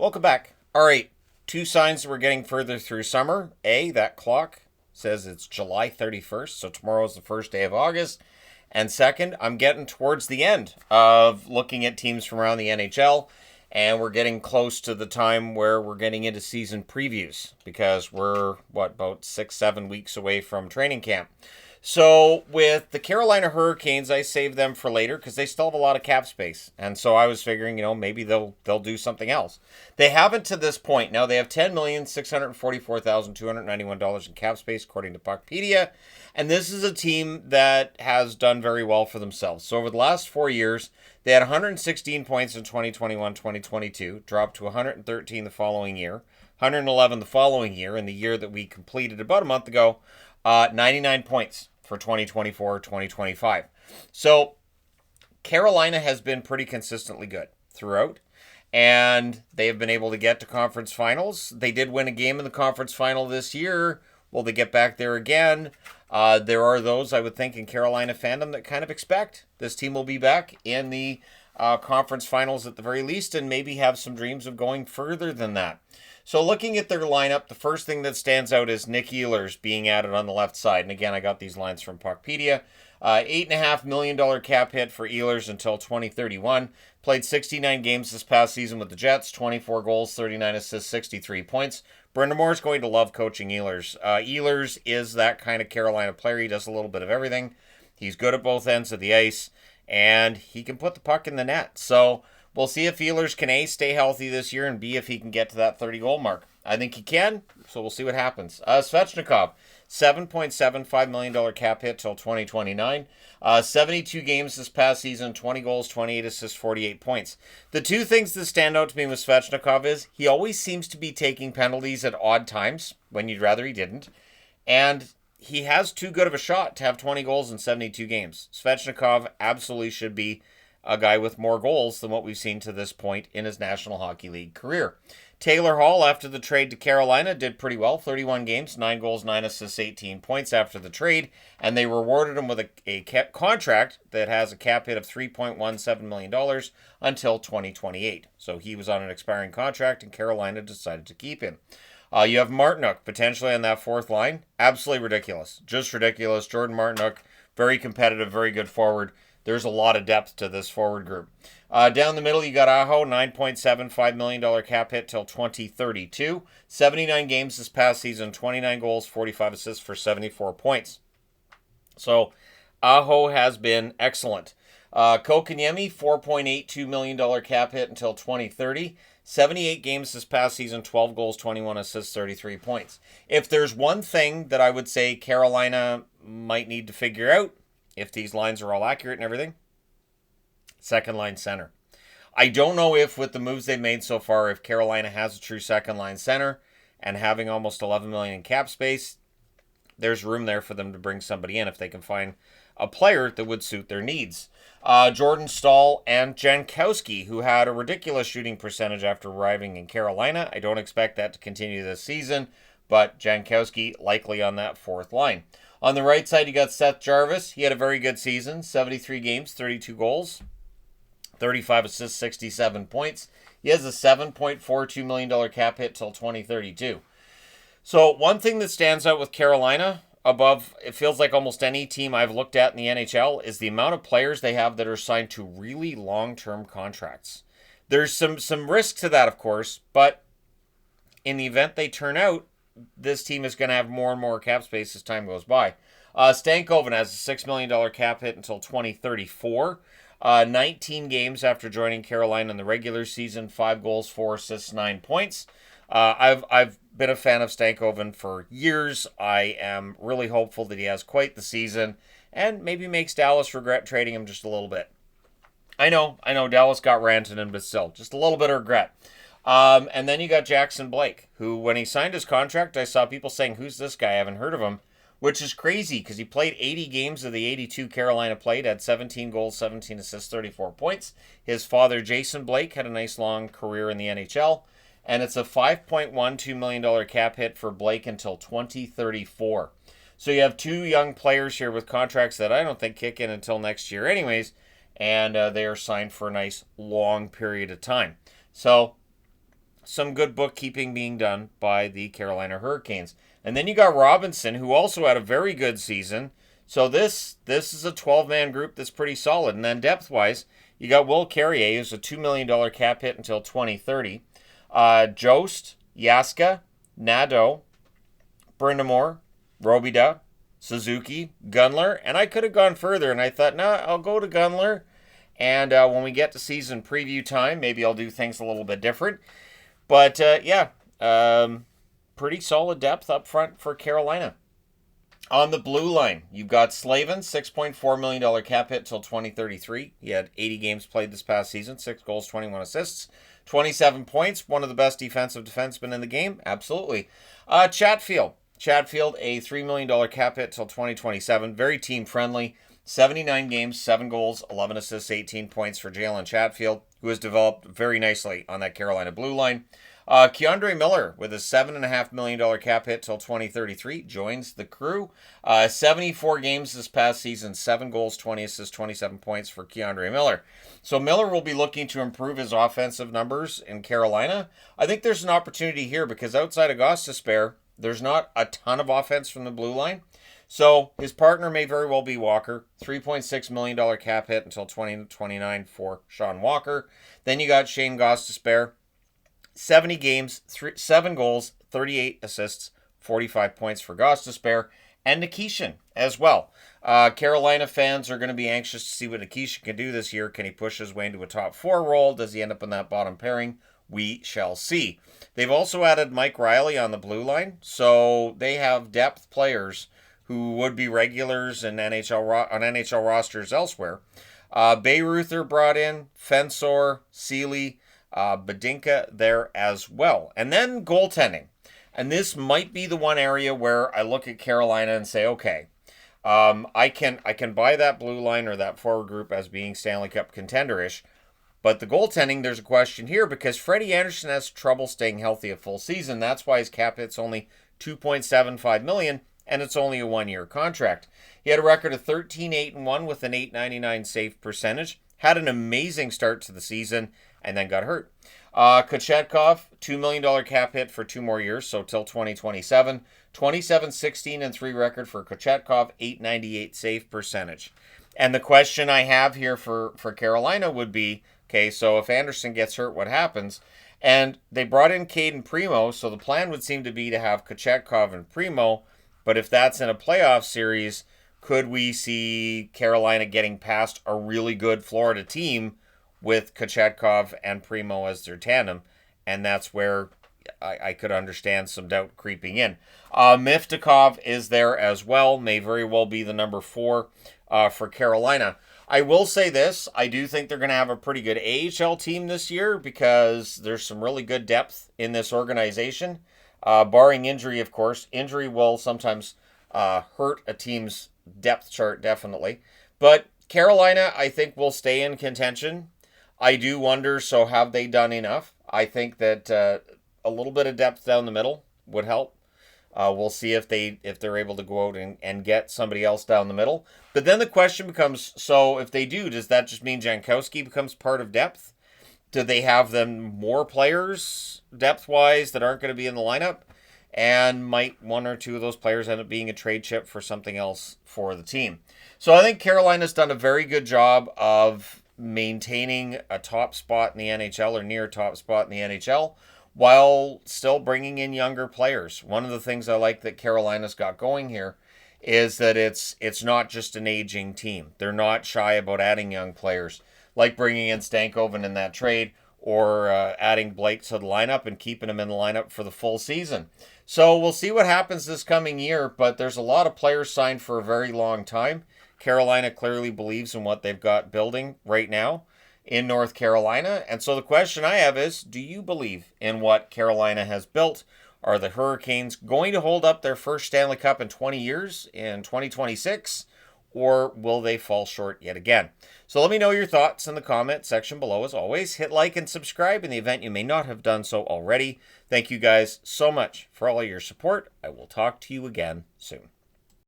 Welcome back. All right, two signs that we're getting further through summer. A, that clock says it's July 31st, so tomorrow is the first day of August. And second, I'm getting towards the end of looking at teams from around the NHL, and we're getting close to the time where we're getting into season previews because we're, about 6-7 weeks away from training camp. So with the Carolina Hurricanes, I saved them for later because they still have a lot of cap space. And so I was figuring, maybe they'll do something else. They haven't to this point. Now they have $10,644,291 in cap space, according to Puckpedia. And this is a team that has done very well for themselves. So over the last 4 years, they had 116 points in 2021-2022, dropped to 113 the following year, 111 the following year, and the year that we completed about a month ago, 99 points for 2024-2025. So Carolina has been pretty consistently good throughout, and they have been able to get to conference finals. They did win a game in the conference final this year. Will they get back there again? There are those, I would think, in Carolina fandom that kind of expect this team will be back in the conference finals at the very least, and maybe have some dreams of going further than that. So looking at their lineup, the first thing that stands out is Nick Ehlers being added on the left side. And again, I got these lines from Puckpedia. $8.5 million cap hit for Ehlers until 2031. Played 69 games this past season with the Jets, 24 goals, 39 assists, 63 points. Brenda Moore's going to love coaching Ehlers. Ehlers is that kind of Carolina player. He does a little bit of everything. He's good at both ends of the ice, and he can put the puck in the net. So we'll see if Ehlers can A, stay healthy this year, and B, if he can get to that 30-goal mark. I think he can, so we'll see what happens. Svechnikov, $7.75 million cap hit till 2029. 72 games this past season, 20 goals, 28 assists, 48 points. The two things that stand out to me with Svechnikov is he always seems to be taking penalties at odd times when you'd rather he didn't. And he has too good of a shot to have 20 goals in 72 games. Svechnikov absolutely should be a guy with more goals than what we've seen to this point in his National Hockey League career. Taylor Hall, after the trade to Carolina, did pretty well. 31 games, 9 goals, 9 assists, 18 points after the trade. And they rewarded him with a contract that has a cap hit of $3.17 million until 2028. So he was on an expiring contract, and Carolina decided to keep him. You have Martinook potentially on that fourth line. Absolutely ridiculous. Just ridiculous. Jordan Martinook, very competitive, very good forward. There's a lot of depth to this forward group. Down the middle, you got Aho, $9.75 million cap hit till 2032. 79 games this past season, 29 goals, 45 assists for 74 points. So Aho has been excellent. Kokaniemi, $4.82 million cap hit until 2030. 78 games this past season, 12 goals, 21 assists, 33 points. If there's one thing that I would say Carolina might need to figure out, if these lines are all accurate and everything, second line center. I don't know if with the moves they've made so far, if Carolina has a true second line center, and having almost $11 million in cap space, there's room there for them to bring somebody in if they can find a player that would suit their needs. Jordan Staal and Jankowski, who had a ridiculous shooting percentage after arriving in Carolina. I don't expect that to continue this season, but Jankowski likely on that fourth line. On the right side, you got Seth Jarvis. He had a very good season, 73 games, 32 goals, 35 assists, 67 points. He has a $7.42 million cap hit till 2032. So one thing that stands out with Carolina above, it feels like almost any team I've looked at in the NHL, is the amount of players they have that are signed to really long-term contracts. There's some risk to that, of course, but in the event they turn out, this team is going to have more and more cap space as time goes by. Stankoven has a $6 million cap hit until 2034. 19 games after joining Carolina in the regular season, 5 goals, 4 assists, 9 points. I've been a fan of Stankoven for years. I am really hopeful that he has quite the season and maybe makes Dallas regret trading him just a little bit. I know Dallas got Rantanen, but still, just a little bit of regret. And then you got Jackson Blake, who, when he signed his contract, I saw people saying, who's this guy? I haven't heard of him, which is crazy because he played 80 games of the 82 Carolina played, had 17 goals, 17 assists, 34 points. His father, Jason Blake, had a nice long career in the NHL, and it's a $5.12 million cap hit for Blake until 2034. So you have two young players here with contracts that I don't think kick in until next year anyways, and they are signed for a nice long period of time. So some good bookkeeping being done by the Carolina Hurricanes. And then you got Robinson, who also had a very good season. So this is a 12-man group that's pretty solid. And then depth-wise, you got Will Carrier, who's a $2 million cap hit until 2030. Jost, Yaska, Nadeau, Brindamore, Robida, Suzuki, Gunler. And I could have gone further, and I thought, I'll go to Gunler. And when we get to season preview time, maybe I'll do things a little bit different. But, pretty solid depth up front for Carolina. On the blue line, you've got Slavin, $6.4 million cap hit till 2033. He had 80 games played this past season, 6 goals, 21 assists, 27 points. One of the best defensive defensemen in the game. Absolutely. Chatfield, a $3 million cap hit till 2027. Very team-friendly. 79 games, 7 goals, 11 assists, 18 points for Jalen Chatfield, who has developed very nicely on that Carolina blue line. Keandre Miller, with a $7.5 million cap hit till 2033, joins the crew. 74 games this past season, 7 goals, 20 assists, 27 points for Keandre Miller. So Miller will be looking to improve his offensive numbers in Carolina. I think there's an opportunity here because outside of Gostisbehere, there's not a ton of offense from the blue line. So his partner may very well be Walker. $3.6 million cap hit until 2029 for Sean Walker. Then you got Shane Gostisbehere. 70 games, 7 goals, 38 assists, 45 points for Gostisbehere. And Nikishin as well. Carolina fans are going to be anxious to see what Nikishin can do this year. Can he push his way into a top 4 role? Does he end up in that bottom pairing? We shall see. They've also added Mike Riley on the blue line. So they have depth players who would be regulars in on NHL rosters elsewhere. Bayreuther brought in, Fensor, Seeley, Badinka there as well. And then goaltending. And this might be the one area where I look at Carolina and say, okay, I can buy that blue line or that forward group as being Stanley Cup contender-ish. But the goaltending, there's a question here because Freddie Anderson has trouble staying healthy a full season. That's why his cap hit's only $2.75 million. And it's only a 1-year contract. He had a record of 13-8-1 with an .899 save percentage. Had an amazing start to the season and then got hurt. Kochetkov, $2 million cap hit for 2 more years, so till 2027. 27-16-3 record for Kochetkov, .898 save percentage. And the question I have here for Carolina would be, okay, so if Anderson gets hurt, what happens? And they brought in Caden Primo, so the plan would seem to be to have Kochetkov and Primo. But if that's in a playoff series, could we see Carolina getting past a really good Florida team with Kochetkov and Primo as their tandem? And that's where I could understand some doubt creeping in. Miftakov is there as well. May very well be the number 4 for Carolina. I will say this. I do think they're going to have a pretty good AHL team this year because there's some really good depth in this organization. Barring injury, of course. Injury will sometimes hurt a team's depth chart, definitely. But Carolina, I think, will stay in contention. I do wonder, so have they done enough? I think that a little bit of depth down the middle would help. We'll see if they're able to go out and get somebody else down the middle. But then the question becomes, so if they do, does that just mean Jankowski becomes part of depth? Do they have them more players depth-wise that aren't going to be in the lineup? And might 1 or 2 of those players end up being a trade chip for something else for the team? So I think Carolina's done a very good job of maintaining a top spot in the NHL or near top spot in the NHL while still bringing in younger players. One of the things I like that Carolina's got going here is that it's not just an aging team. They're not shy about adding young players, like bringing in Stankoven in that trade or adding Blake to the lineup and keeping him in the lineup for the full season. So we'll see what happens this coming year, but there's a lot of players signed for a very long time. Carolina clearly believes in what they've got building right now in North Carolina. And so the question I have is, do you believe in what Carolina has built? Are the Hurricanes going to hold up their first Stanley Cup in 20 years in 2026? Or will they fall short yet again? So let me know your thoughts in the comment section below. As always, hit like and subscribe in the event you may not have done so already. Thank you guys so much for all your support. I will talk to you again soon.